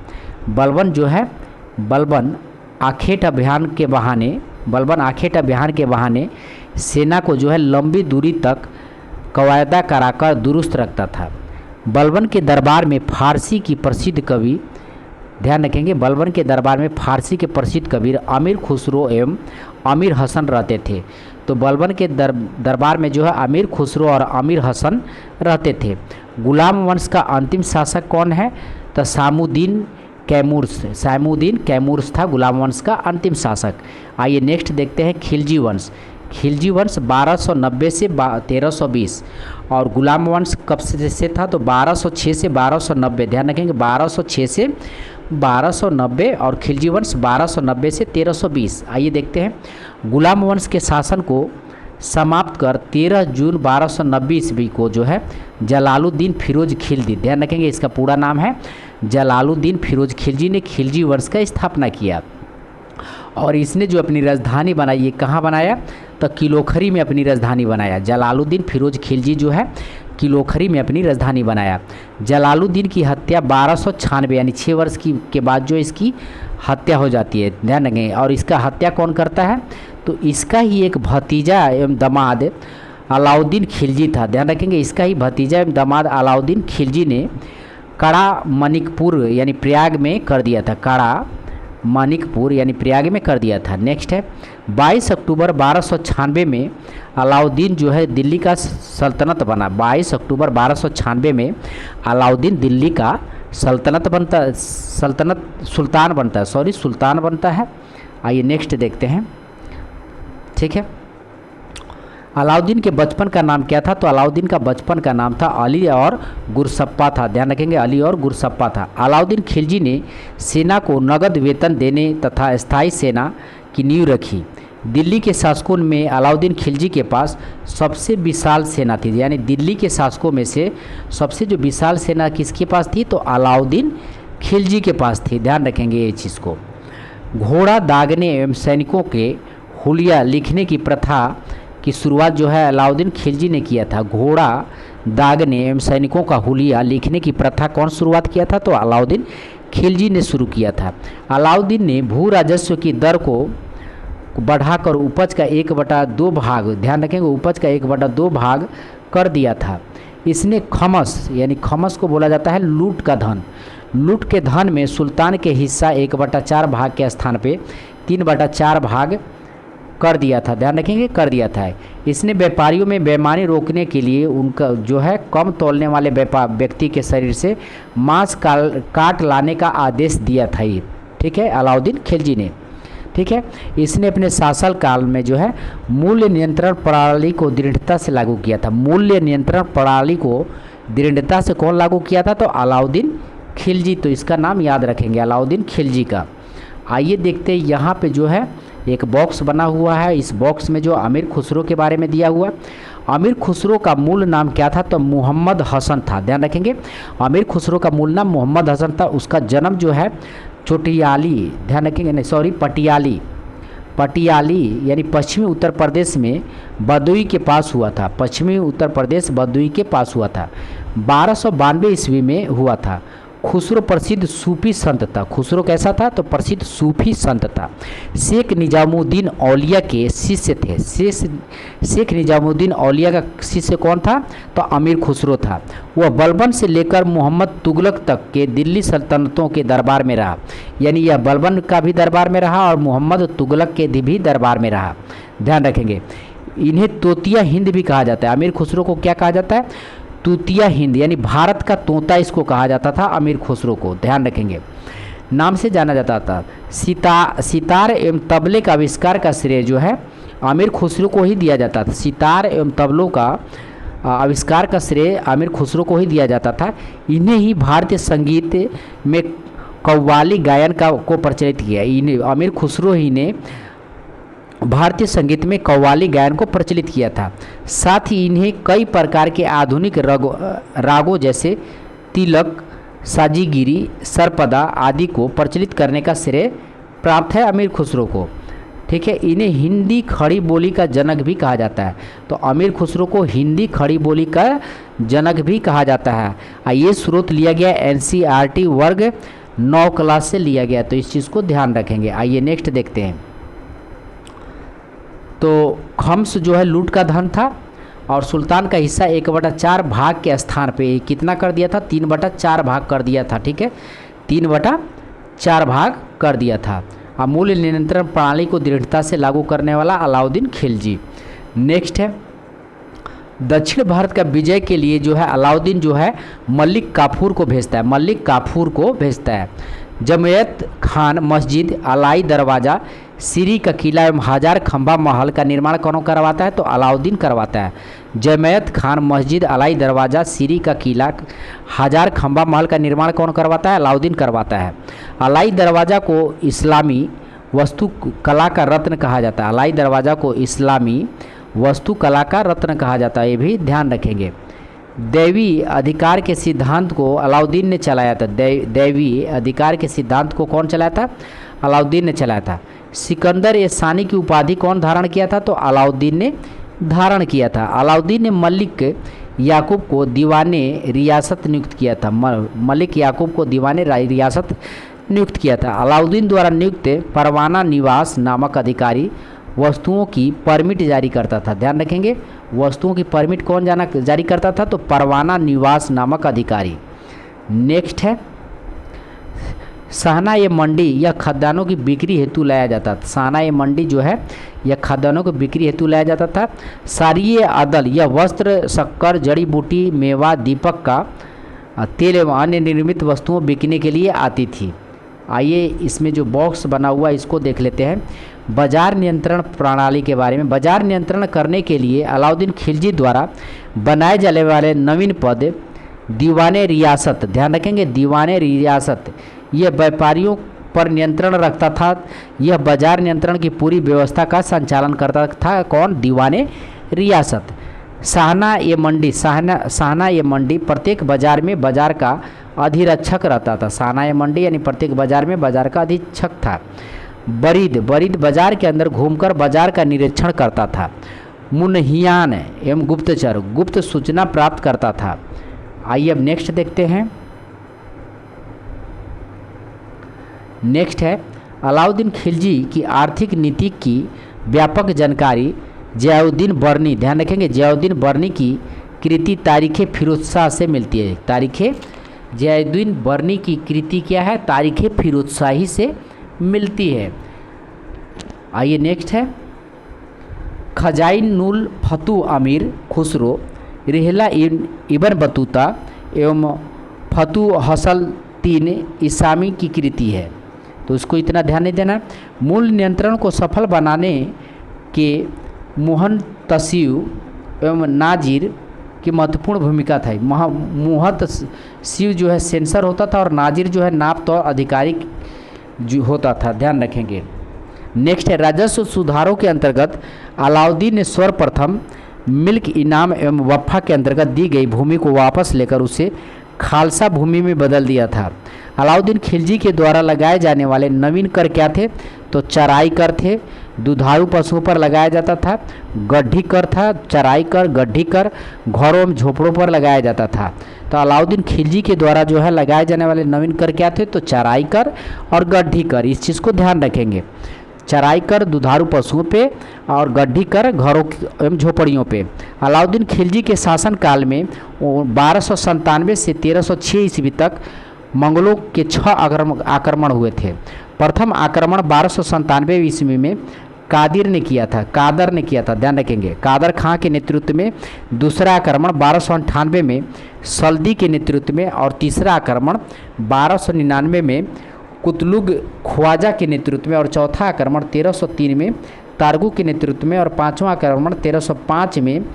बलबन जो है, बलबन आखेट अभियान के बहाने सेना को जो है लंबी दूरी तक कवायदा कराकर दुरुस्त रखता था। बलबन के दरबार में फारसी की प्रसिद्ध कवि, ध्यान रखेंगे, बलबन के दरबार में फारसी के प्रसिद्ध कवि अमीर खुसरो एवं अमीर हसन रहते थे। तो बलबन के दरबार में जो है अमीर खुसरो और अमीर हसन रहते थे। गुलाम वंश का अंतिम शासक कौन है? तो सामुद्दीन कैमूर्स था गुलाम वंश का अंतिम शासक। आइए नेक्स्ट देखते हैं खिलजी वंश। खिलजी वंश 1290 से 1320 और गुलाम वंश कब से था? तो 1206 से 1290, ध्यान रखेंगे 1206 से 1290 और खिलजी वंश 1290 से 1320। आइए देखते हैं, गुलाम वंश के शासन को समाप्त कर 13 जून 1290 ईस्वी को जो है जलालुद्दीन फिरोज खिलजी, ध्यान रखेंगे इसका पूरा नाम है जलालुद्दीन फिरोज खिलजी ने खिलजी वंश का स्थापना किया। और इसने जो अपनी राजधानी बनाई, ये कहाँ बनाया? तो किलोखरी में अपनी राजधानी बनाया। जलालुद्दीन फिरोज खिलजी जो है किलोखरी में अपनी राजधानी बनाया। जलालुद्दीन की हत्या 1296 यानी 6 वर्ष के बाद जो इसकी हत्या हो जाती है, ध्यान रखें। और इसका हत्या कौन करता है? तो इसका ही एक भतीजा एवं दामाद अलाउद्दीन खिलजी था, ध्यान रखेंगे इसका ही भतीजा एवं दामाद अलाउद्दीन खिलजी ने कड़ा मणिकपुर यानी प्रयाग में कर दिया था। कड़ा मणिकपुर यानी प्रयाग में कर दिया था। नेक्स्ट है 22 अक्टूबर 1296 में अलाउद्दीन जो है दिल्ली का सल्तनत बना। 22 अक्टूबर 1296 में अलाउद्दीन दिल्ली का सुल्तान बनता है। आइए नेक्स्ट देखते हैं, ठीक है। अलाउद्दीन के बचपन का नाम क्या था? तो अलाउद्दीन का बचपन का नाम था अली और गुरसप्पा था, ध्यान रखेंगे अली और गुरसप्पा था। अलाउद्दीन खिलजी ने सेना को नगद वेतन देने तथा स्थायी सेना की नींव रखी। दिल्ली के शासकों में अलाउद्दीन खिलजी के पास सबसे विशाल सेना थी, यानी दिल्ली के शासकों में से सबसे जो विशाल सेना किसके पास थी? तो अलाउद्दीन खिलजी के पास थी, ध्यान रखेंगे ये चीज़ को। घोड़ा दागने एवं सैनिकों के हुलिया लिखने की प्रथा की शुरुआत जो है अलाउद्दीन खिलजी ने किया था। घोड़ा दागने एवं सैनिकों का हुलिया लिखने की प्रथा कौन शुरुआत किया था? तो अलाउद्दीन खिलजी ने शुरू किया था। अलाउद्दीन ने भू राजस्व की दर को बढ़ाकर उपज का 1/2 भाग, ध्यान रखेंगे उपज का 1/2 भाग कर दिया था। इसने खमस यानी खमस को बोला जाता है लूट का धन। लूट के धन में सुल्तान के हिस्सा 1/4 भाग के स्थान पे 3/4 भाग कर दिया था, ध्यान रखेंगे कर दिया था। इसने व्यापारियों में बेईमानी रोकने के लिए उनका जो है कम तौलने वाले व्यक्ति के शरीर से मांस काट लाने का आदेश दिया था ये, ठीक है, अलाउद्दीन खिलजी ने, ठीक है। इसने अपने शासन काल में जो है मूल्य नियंत्रण प्रणाली को दृढ़ता से लागू किया था। मूल्य नियंत्रण प्रणाली को दृढ़ता से कौन लागू किया था? तो अलाउद्दीन खिलजी, तो इसका नाम याद रखेंगे अलाउद्दीन खिलजी का। आइए देखते हैं, यहाँ पे जो है एक बॉक्स बना हुआ है। इस बॉक्स में जो अमीर खुसरो के बारे में दिया हुआ। अमीर खुसरो का मूल नाम क्या था? तो मोहम्मद हसन था, ध्यान रखेंगे अमीर खुसरो का मूल नाम मोहम्मद हसन था। उसका जन्म जो है चोटियाली, ध्यान रखेंगे नहीं सॉरी पटियाली यानी पश्चिमी उत्तर प्रदेश में बदुई के पास हुआ था। पश्चिमी उत्तर प्रदेश बदुई के पास हुआ था। 1292 ईस्वी में हुआ था। खुसरो प्रसिद्ध सूफी संत था। खुसरो कैसा था? तो प्रसिद्ध सूफी संत था। शेख निजामुद्दीन औलिया के शिष्य थे। शेख निजामुद्दीन औलिया का शिष्य कौन था? तो अमीर खुसरो था। वह बलबन से लेकर मोहम्मद तुगलक तक के दिल्ली सल्तनतों के दरबार में रहा, यानी यह बलबन का भी दरबार में रहा और मोहम्मद तुगलक के भी दरबार में रहा, ध्यान रखेंगे। इन्हें तोतिया हिंद भी कहा जाता है। अमीर खुसरो को क्या कहा जाता है? तूतिया हिंद, यानी भारत का तोता इसको कहा जाता था अमीर खुसरो को, ध्यान रखेंगे नाम से जाना जाता था। सितार एवं तबले का आविष्कार का श्रेय जो है अमीर खुसरो को ही दिया जाता था। सितार एवं तबलों का आविष्कार का श्रेय अमीर खुसरो को ही दिया जाता था। इन्हें ही भारतीय संगीत में कव्वाली गायन को प्रचलित किया। इन्हें अमीर खुसरो ही ने भारतीय संगीत में कव्वाली गायन को प्रचलित किया था। साथ ही इन्हें कई प्रकार के आधुनिक रागों जैसे तिलक, साजीगिरी, सरपदा आदि को प्रचलित करने का श्रेय प्राप्त है अमीर खुसरो को। ठीक है। इन्हें हिंदी खड़ी बोली का जनक भी कहा जाता है। तो अमीर खुसरो को हिंदी खड़ी बोली का जनक भी कहा जाता है। ये स्रोत लिया गया NCERT वर्ग 9 क्लास से लिया गया, तो इस चीज़ को ध्यान रखेंगे। आइए नेक्स्ट देखते हैं। तो खम्स जो है लूट का धन था और सुल्तान का हिस्सा 1/4 भाग के स्थान पे कितना कर दिया था, 3/4 भाग कर दिया था। ठीक है, 3/4 भाग कर दिया था। अमूल्य नियंत्रण प्रणाली को दृढ़ता से लागू करने वाला अलाउद्दीन खिलजी। नेक्स्ट है, दक्षिण भारत का विजय के लिए जो है अलाउद्दीन जो है मलिक काफूर को भेजता है, मलिक काफूर को भेजता है। जमयत खान मस्जिद, अलाई दरवाज़ा, सीरी का किला एवं हजार खंभा महल का निर्माण कौन करवाता है, तो अलाउद्दीन करवाता है। जमयत खान मस्जिद, अलाई दरवाज़ा, सीरी का किला, हजार खंभा महल का निर्माण कौन करवाता है, अलाउद्दीन करवाता है। अलाई दरवाज़ा को इस्लामी वास्तुकला का रत्न कहा जाता है, अलाई दरवाज़ा को इस्लामी वास्तुकला का रत्न कहा जाता है, ये भी ध्यान रखेंगे। दैवी अधिकार के सिद्धांत को अलाउद्दीन ने चलाया था, दैवी अधिकार के सिद्धांत को कौन चलाया था, अलाउद्दीन ने चलाया था। सिकंदर ए सानी की उपाधि कौन धारण किया था, तो अलाउद्दीन ने धारण किया था। अलाउद्दीन ने मलिक याकूब को दीवाने रियासत नियुक्त किया था, मलिक याकूब को दीवाने रियासत नियुक्त किया था। अलाउद्दीन द्वारा नियुक्त परवाना निवास नामक अधिकारी वस्तुओं की परमिट जारी करता था, ध्यान रखेंगे। वस्तुओं की परमिट कौन जारी करता था, तो परवाना निवास नामक अधिकारी। नेक्स्ट है, सहना ये मंडी या खदानों की बिक्री हेतु लाया जाता था, सहना ये मंडी जो है यह खदानों की बिक्री हेतु लाया जाता था। सारिये अदल यह वस्त्र, शक्कर, जड़ी बूटी, मेवा, दीपक का तेल एवं अन्य निर्मित वस्तुओं बिकने के लिए आती थी। आइए इसमें जो बॉक्स बना हुआ है इसको देख लेते हैं। बाजार नियंत्रण प्रणाली के बारे में, बाजार नियंत्रण करने के लिए अलाउद्दीन खिलजी द्वारा बनाए जाने वाले नवीन पद दीवाने रियासत, ध्यान रखेंगे दीवाने रियासत, यह व्यापारियों पर नियंत्रण रखता था। यह बाजार नियंत्रण की पूरी व्यवस्था का संचालन करता था, कौन, दीवाने रियासत। सहना ये मंडी, सहना ये मंडी प्रत्येक बाजार में बाजार का अधिरक्षक रहता था, सहना ये मंडी यानी प्रत्येक बाजार में बाजार का अधीक्षक था। बरीद, बरीद बाजार के अंदर घूमकर बाजार का निरीक्षण करता था। मुनहियान एवं गुप्तचर, गुप्त सूचना प्राप्त करता था। आइए अब नेक्स्ट देखते हैं। नेक्स्ट है, अलाउद्दीन खिलजी की आर्थिक नीति की व्यापक जानकारी ज़ियाउद्दीन बर्नी, ध्यान रखेंगे ज़ियाउद्दीन बर्नी की कृति तारीख़ फिरोज शाह से मिलती है। तारीख़ ज़ियाउद्दीन बर्नी की कृति क्या है, तारीख़ फिरोज शाही से मिलती है। आइए नेक्स्ट है, खजाइनुल फतू अमीर खुसरो, रिहला इब्न बतूता एवं फतू हसल तीन इसामी की कृति है, तो उसको इतना ध्यान नहीं देना। मूल नियंत्रण को सफल बनाने के मुहतसिब एवं नाजिर की महत्वपूर्ण भूमिका था। मुहतसिब जो है सेंसर होता था और नाजिर जो है नाप तौर आधिकारिक जो होता था, ध्यान रखेंगे। नेक्स्ट है, राजस्व सुधारों के अंतर्गत अलाउद्दीन ने सर्वप्रथम मिल्क इनाम एवं वफ़ा के अंतर्गत दी गई भूमि को वापस लेकर उसे खालसा भूमि में बदल दिया था। अलाउद्दीन खिलजी के द्वारा लगाए जाने वाले नवीन कर क्या थे, तो चराई कर थे, दुधारू पशुओं पर लगाया जाता था, गड्ढी कर था, चराई कर, गड्ढी कर घरों में झोपड़ों पर लगाया जाता था। तो अलाउद्दीन खिलजी के द्वारा जो है लगाए जाने वाले नवीन कर क्या थे, तो चराई कर और गड्ढी कर, इस चीज़ को ध्यान रखेंगे। चराई कर दुधारू पशुओं पे और गड्ढी कर घरों एवं झोपड़ियों पे। अलाउद्दीन खिलजी के शासनकाल में 1297 से 1306 ईस्वी तक मंगलों के 6 आक्रमण हुए थे। प्रथम आक्रमण 1297 ईस्वी में कादर ने किया था, ध्यान रखेंगे कादर खां के नेतृत्व में। दूसरा आक्रमण 1298 में सल्दी के नेतृत्व में और तीसरा आक्रमण 1299 में कुतलुग ख्वाजा के नेतृत्व में और चौथा आक्रमण 1303 में तारगू के नेतृत्व में और पांचवा आक्रमण 1305 में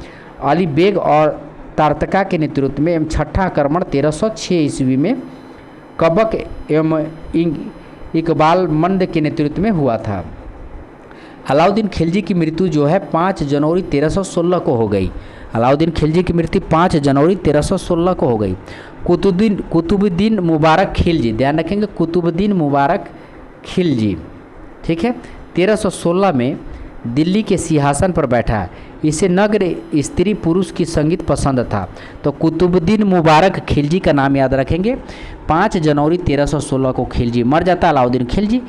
अली बेग और तारतका के नेतृत्व में एवं छठा आक्रमण 1306 ईस्वी में कबक एवं इकबाल मंद के नेतृत्व में हुआ था। अलाउद्दीन खिलजी की मृत्यु जो है 5 जनवरी 1316 को हो गई। अलाउद्दीन खिलजी की मृत्यु 5 जनवरी 1316 को हो गई। कुतुबुद्दीन मुबारक खिलजी, ध्यान रखेंगे कुतुबुद्दीन मुबारक खिलजी, ठीक है, 1316 में दिल्ली के सिंहासन पर बैठा। इसे नग्न स्त्री पुरुष की संगीत पसंद था। तो कुतुबुद्दीन मुबारक खिलजी का नाम याद रखेंगे। 5 जनवरी 1316 को खिलजी मर जाता अलाउद्दीन खिलजी।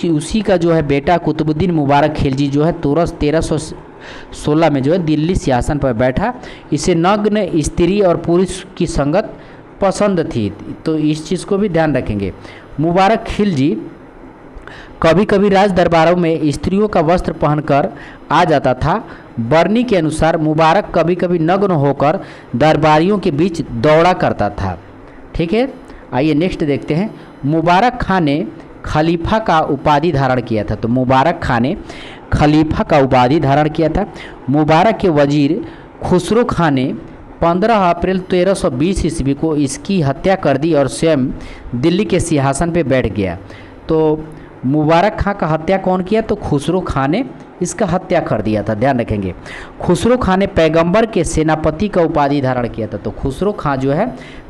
उसी का जो है बेटा कुतुबुद्दीन मुबारक खिलजी जो है 1316 में जो है दिल्ली सिंहासन पर बैठा। इसे नग्न स्त्री और पुरुष की संगत पसंद थी। तो इस चीज़ को भी ध्यान रखेंगे। मुबारक खिलजी कभी कभी राज दरबारों में स्त्रियों का वस्त्र पहनकर आ जाता था। बरनी के अनुसार मुबारक कभी कभी नग्न होकर दरबारियों के बीच दौड़ा करता था। ठीक है, आइए नेक्स्ट देखते हैं। मुबारक खां ने खलीफा का उपाधि धारण किया था। तो मुबारक खां ने खलीफा का उपाधि धारण किया था। मुबारक के वजीर खुसरो खां ने 15 अप्रैल 1320 ईस्वी को इसकी हत्या कर दी और स्वयं दिल्ली के सिंहासन पर बैठ गया। तो मुबारक खां का हत्या कौन किया? तो खुसरो खां ने इसका हत्या कर दिया था, ध्यान रखेंगे। खुसरो खां ने पैगंबर के सेनापति का उपाधि धारण किया था। तो खुसरो खां जो है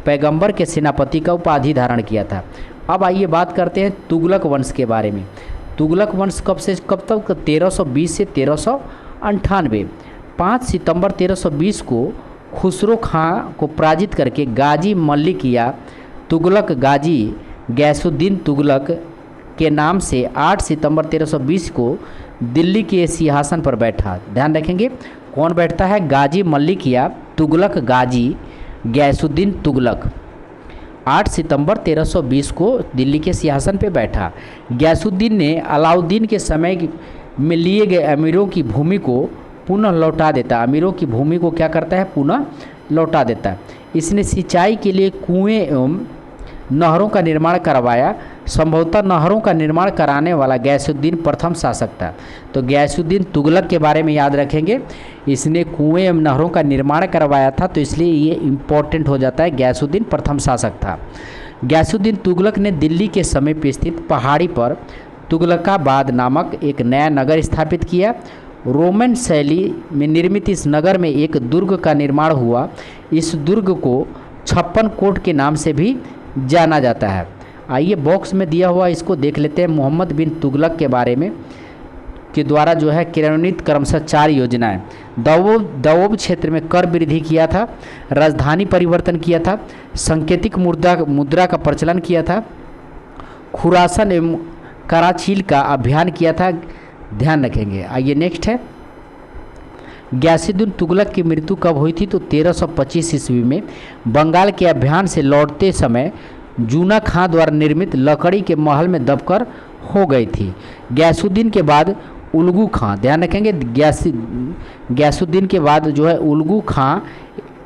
पैगंबर के सेनापति का उपाधि धारण किया था। अब आइए बात करते हैं तुगलक वंश के बारे में। तुगलक वंश कब से कब तक? 1320 से 1398। 5 सितंबर 1320 को खुसरो खां को पराजित करके गाजी मलिक या तुगलक गाजी गैसुद्दीन तुगलक के नाम से 8 सितंबर 1320 को दिल्ली के सिंहासन पर बैठा। ध्यान रखेंगे कौन बैठता है? गाजी मलिक या तुगलक गाजी गैसुद्दीन तुगलक 8 सितंबर 1320 को दिल्ली के सिंहासन पर बैठा। गैसुद्दीन ने अलाउद्दीन के समय में लिए गए अमीरों की भूमि को पुनः लौटा देता। अमीरों की भूमि को क्या करता है? पुनः लौटा देता है। इसने सिंचाई के लिए कुएं एवं नहरों का निर्माण करवाया। संभवतः नहरों का निर्माण कराने वाला गैसुद्दीन प्रथम शासक था। तो गैसुद्दीन तुगलक के बारे में याद रखेंगे। इसने कुएं एवं नहरों का निर्माण करवाया था, तो इसलिए ये इम्पोर्टेंट हो जाता है। गैसुद्दीन प्रथम शासक था। गैसुद्दीन तुगलक ने दिल्ली के समीप स्थित पहाड़ी पर तुगलकाबाद नामक एक नया नगर स्थापित किया। रोमन शैली में निर्मित इस नगर में एक दुर्ग का निर्माण हुआ। इस दुर्ग को 56 कोट के नाम से भी जाना जाता है। आइए बॉक्स में दिया हुआ इसको देख लेते हैं। मोहम्मद बिन तुगलक के बारे में के द्वारा जो है क्रियान्वित क्रमशः 4 योजनाएं। दवोब क्षेत्र में कर वृद्धि किया था, राजधानी परिवर्तन किया था, सांकेतिक मुद्रा का प्रचलन किया था, खुरासन एवं कराचील का अभियान किया था। ध्यान रखेंगे। आइए नेक्स्ट है, गैसुद्दीन तुगलक की मृत्यु कब हुई थी? तो 1325 ईस्वी में बंगाल के अभियान से लौटते समय जूना खां द्वारा निर्मित लकड़ी के महल में दबकर हो गई थी। गैसुद्दीन के बाद उल्गू खां, ध्यान रखेंगे, गैसुद्दीन के बाद जो है उल्गू खां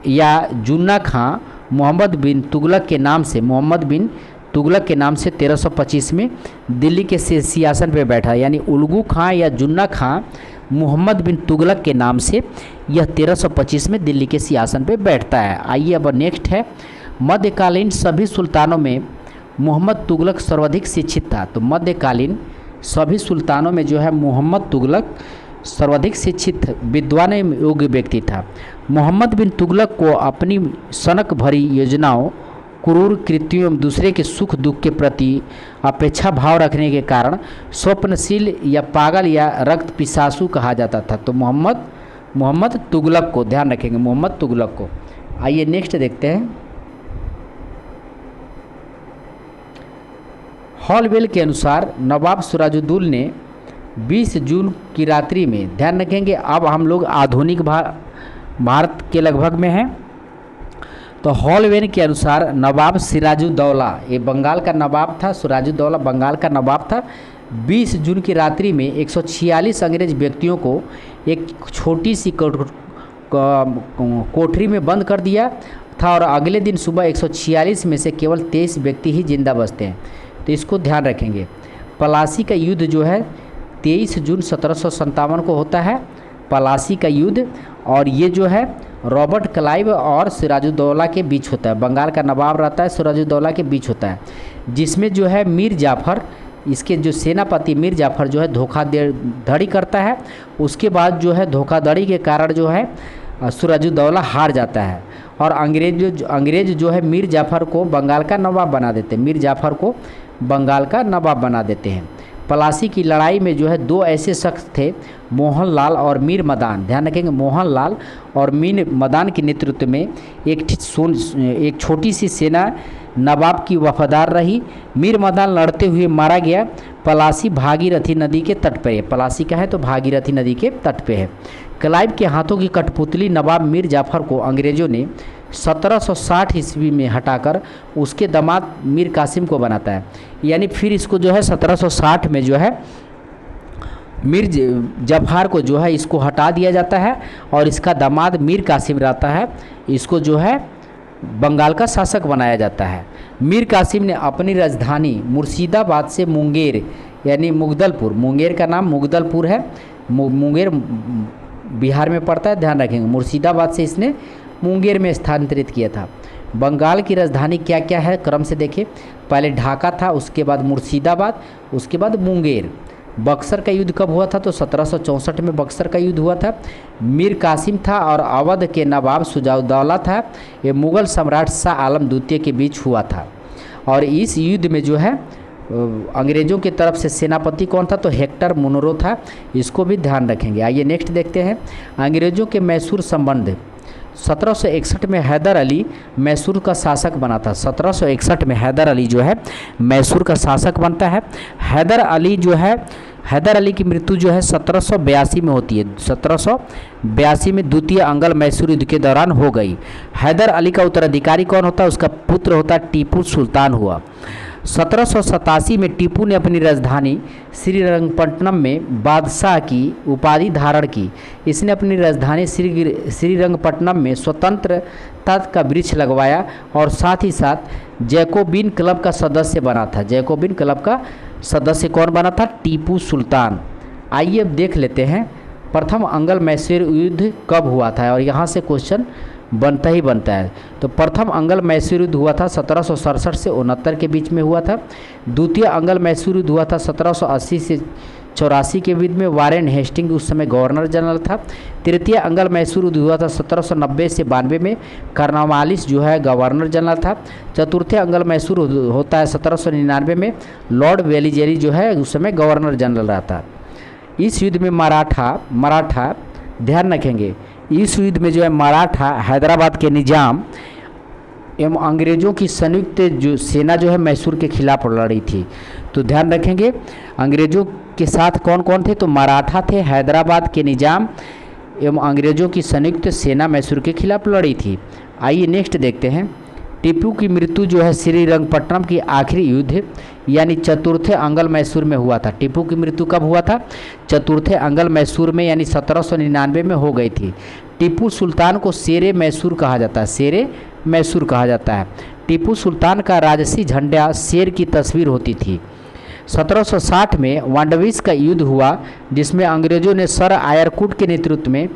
या जूना खां मोहम्मद बिन तुगलक के नाम से 1325 में दिल्ली के सिंहासन पर बैठा। यानी उल्गू खां या जुन्ना खां मोहम्मद बिन तुगलक के नाम से यह 1325 में दिल्ली के सिंहासन पर बैठता है। आइए अब नेक्स्ट है, मध्यकालीन सभी सुल्तानों में मोहम्मद तुगलक सर्वाधिक शिक्षित था। तो मध्यकालीन सभी सुल्तानों में जो है मोहम्मद तुगलक सर्वाधिक शिक्षित विद्वान एवं योग्य व्यक्ति था। मोहम्मद बिन तुगलक को अपनी सनक भरी योजनाओं, क्रूर कृत्यों एवं दूसरे के सुख दुख के प्रति अपेक्षा भाव रखने के कारण स्वप्नशील या पागल या रक्त पिशासु कहा जाता था। तो मोहम्मद तुगलक को ध्यान रखेंगे, मोहम्मद तुगलक को। आइए नेक्स्ट देखते हैं, हॉलवेल के अनुसार नवाब सिराजुद्दौला ने 20 जून की रात्रि में, ध्यान रखेंगे अब हम लोग आधुनिक भारत के लगभग में हैं। तो हॉलवेल के अनुसार नवाब सिराजुद्दौला, ये बंगाल का नवाब था, सिराजुद्दौला बंगाल का नवाब था। 20 जून की रात्रि में 146 अंग्रेज व्यक्तियों को एक छोटी सी कोठरी में बंद कर दिया था और अगले दिन सुबह 146 में से केवल 23 व्यक्ति ही जिंदा बचते हैं। तो इसको ध्यान रखेंगे। पलासी का युद्ध जो है 23 जून 1757 को होता है, पलासी का युद्ध, और ये जो है रॉबर्ट क्लाइव और सिराजुद्दौला के बीच होता है। बंगाल का नवाब रहता है, सिराजुद्दौला के बीच होता है, जिसमें जो है मीर जाफ़र, इसके जो सेनापति मीर जाफ़र जो है धोखाधड़ी करता है। उसके बाद जो है धोखाधड़ी के कारण जो है सिराजुद्दौला हार जाता है और अंग्रेज जो है मीर जाफ़र को बंगाल का नवाब बना देते हैं, मीर जाफ़र को बंगाल का नवाब बना देते हैं। प्लासी की लड़ाई में जो है दो ऐसे शख्स थे, मोहनलाल और मीर मदान। ध्यान रखेंगे, मोहनलाल और मीर मदान के नेतृत्व में एक छोटी सी सेना नवाब की वफादार रही। मीर मदान लड़ते हुए मारा गया। प्लासी भागीरथी नदी के तट पर है। प्लासी का है तो भागीरथी नदी के तट पे है। क्लाइव के हाथों की कठपुतली नवाब मीर जाफर को अंग्रेज़ों ने 1760 ईस्वी में हटाकर उसके दामाद मीर कासिम को बनाता है। यानी फिर इसको जो है 1760 में जो है मीर जफर को जो है इसको हटा दिया जाता है और इसका दामाद मीर कासिम रहता है। इसको जो है बंगाल का शासक बनाया जाता है। मीर कासिम ने अपनी राजधानी मुर्शिदाबाद से मुंगेर यानी मुगदलपुर, मुंगेर का नाम मुगदलपुर है, मुंगेर बिहार में पड़ता है, ध्यान रखेंगे। मुर्शिदाबाद से इसने मुंगेर में स्थानांतरित किया था। बंगाल की राजधानी क्या क्या है क्रम से देखिए, पहले ढाका था, उसके बाद मुर्शिदाबाद, उसके बाद मुंगेर। बक्सर का युद्ध कब हुआ था तो 1764 में बक्सर का युद्ध हुआ था। मीर कासिम था और अवध के नवाब सुजाउद्दौला था। ये मुग़ल सम्राट शाह आलम द्वितीय के बीच हुआ था और इस युद्ध में जो है अंग्रेज़ों की तरफ से सेनापति कौन था तो हेक्टर मुनरो था। इसको भी ध्यान रखेंगे। आइए नेक्स्ट देखते हैं अंग्रेज़ों के मैसूर संबंध। 1761 में हैदर अली मैसूर का शासक बना था। 1761 में हैदर अली जो है मैसूर का शासक बनता है। हैदर अली की मृत्यु जो है 1782 में होती है। 1782 में द्वितीय अंगल मैसूर युद्ध के दौरान हो गई। हैदर अली का उत्तराधिकारी कौन होता है, उसका पुत्र होता है टीपू सुल्तान हुआ। 1787 में टीपू ने अपनी राजधानी श्रीरंगपट्टनम में बादशाह की उपाधि धारण की। इसने अपनी राजधानी श्रीरंगपट्टनम में स्वतंत्रता का वृक्ष लगवाया और साथ ही साथ जैकोबिन क्लब का सदस्य बना था। जैकोबिन क्लब का सदस्य कौन बना था, टीपू सुल्तान। आइए अब देख लेते हैं प्रथम अंगल मैसूर युद्ध कब हुआ था और यहाँ से क्वेश्चन बनता ही बनता है। तो प्रथम अंगल मैसूर युद्ध हुआ था 1767 से 69 के बीच में हुआ था। द्वितीय अंगल मैसूर युद्ध हुआ था 1780 से 84 के बीच में। वारेन हेस्टिंग उस समय गवर्नर जनरल था। तृतीय अंगल मैसूर युद्ध हुआ था 1790 से 92 में। कार्नवालिस जो है गवर्नर जनरल था। चतुर्थ अंगल मैसूर होता है 1799 में। लॉर्ड वेलिजेरी जो है उस समय गवर्नर जनरल रहता। इस युद्ध में मराठा ध्यान रखेंगे, इस युद्ध में जो है मराठा हैदराबाद के निजाम एवं अंग्रेज़ों की संयुक्त जो सेना जो है मैसूर के खिलाफ लड़ी थी। तो ध्यान रखेंगे अंग्रेज़ों के साथ कौन कौन थे तो मराठा थे, हैदराबाद के निजाम एवं अंग्रेज़ों की संयुक्त सेना मैसूर के खिलाफ लड़ी थी। आइए नेक्स्ट देखते हैं। टीपू की मृत्यु जो है श्रीरंगपट्टनम की आखिरी युद्ध यानी चतुर्थ अंगल मैसूर में हुआ था। टीपू की मृत्यु कब हुआ था, चतुर्थ अंगल मैसूर में यानी 1799 में हो गई थी। टीपू सुल्तान को शेरे मैसूर कहा जाता है, शेरे मैसूर कहा जाता है। टीपू सुल्तान का राजसी झंडा शेर की तस्वीर होती थी। 1760 में वांडविस का युद्ध हुआ जिसमें अंग्रेज़ों ने सर आयरकुट के नेतृत्व में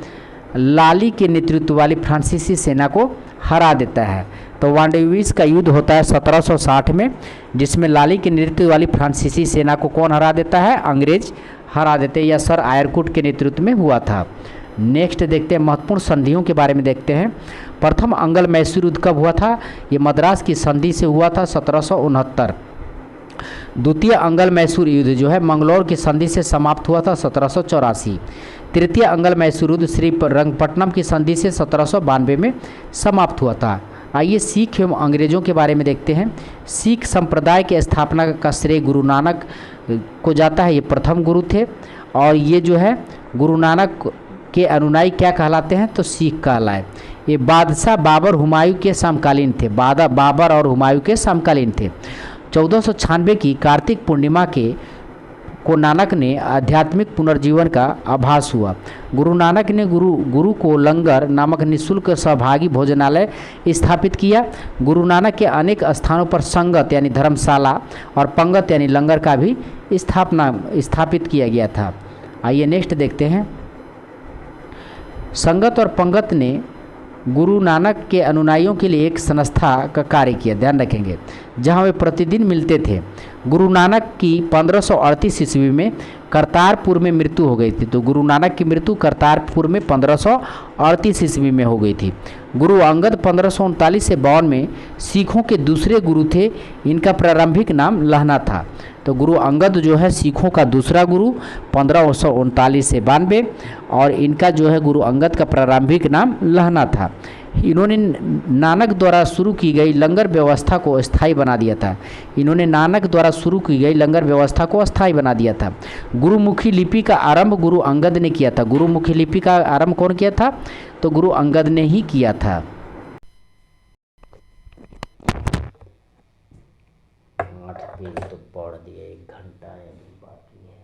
लाली के नेतृत्व वाली फ्रांसीसी सेना को हरा देता है। तो वांडविस का युद्ध होता है 1760 में जिसमें लाली के नेतृत्व वाली फ्रांसीसी सेना को कौन हरा देता है, अंग्रेज हरा देते हैं। यह सर आयरकुट के नेतृत्व में हुआ था। नेक्स्ट देखते हैं महत्वपूर्ण संधियों के बारे में देखते हैं। प्रथम अंगल मैसूर युद्ध कब हुआ था, ये मद्रास की संधि से हुआ था 1769। द्वितीय अंगल मैसूर युद्ध जो है मंगलौर की संधि से समाप्त हुआ था 1784। तृतीय अंगल मैसूर युद्ध श्रीरंगपट्टनम की संधि से 1792 में समाप्त हुआ था। आइए सिख एवं अंग्रेज़ों के बारे में देखते हैं। सिख संप्रदाय के स्थापना का श्रेय गुरु नानक को जाता है। ये प्रथम गुरु थे और ये जो है गुरु नानक के अनुयायी क्या कहलाते हैं तो सिख कहलाए। ये बादशाह बाबर हुमायूं के समकालीन थे। बाबर और हुमायूं के समकालीन थे। 1496 की कार्तिक पूर्णिमा को नानक ने आध्यात्मिक पुनर्जीवन का आभास हुआ। गुरु नानक ने गुरु को लंगर नामक निःशुल्क सहभागी भोजनालय स्थापित किया। गुरु नानक के अनेक स्थानों पर संगत यानी धर्मशाला और पंगत यानी लंगर का भी स्थापित किया गया था। आइए नेक्स्ट देखते हैं। संगत और पंगत ने गुरु नानक के अनुयायियों के लिए एक संस्था का कार्य किया, ध्यान रखेंगे, जहां वे प्रतिदिन मिलते थे। गुरु नानक की 1538 ईस्वी में करतारपुर में मृत्यु हो गई थी। तो गुरु नानक की मृत्यु करतारपुर में 1538 ईस्वी में हो गई थी। गुरु अंगद 1539 से 52 में सिखों के दूसरे गुरु थे। इनका प्रारंभिक नाम लहना था। तो गुरु अंगद जो है सिखों का दूसरा गुरु 1539 से 92, और इनका जो है गुरु अंगद का प्रारंभिक नाम लहना था। इन्होंने नानक द्वारा शुरू की गई लंगर व्यवस्था को स्थायी बना दिया था। इन्होंने नानक द्वारा शुरू की गई लंगर व्यवस्था को स्थायी बना दिया था। गुरुमुखी लिपि का आरंभ गुरु अंगद ने किया था। गुरुमुखी लिपि का आरंभ कौन किया था? तो गुरु अंगद ने ही किया था। तो पढ़ दिया, 1 घंटा है बाकी है।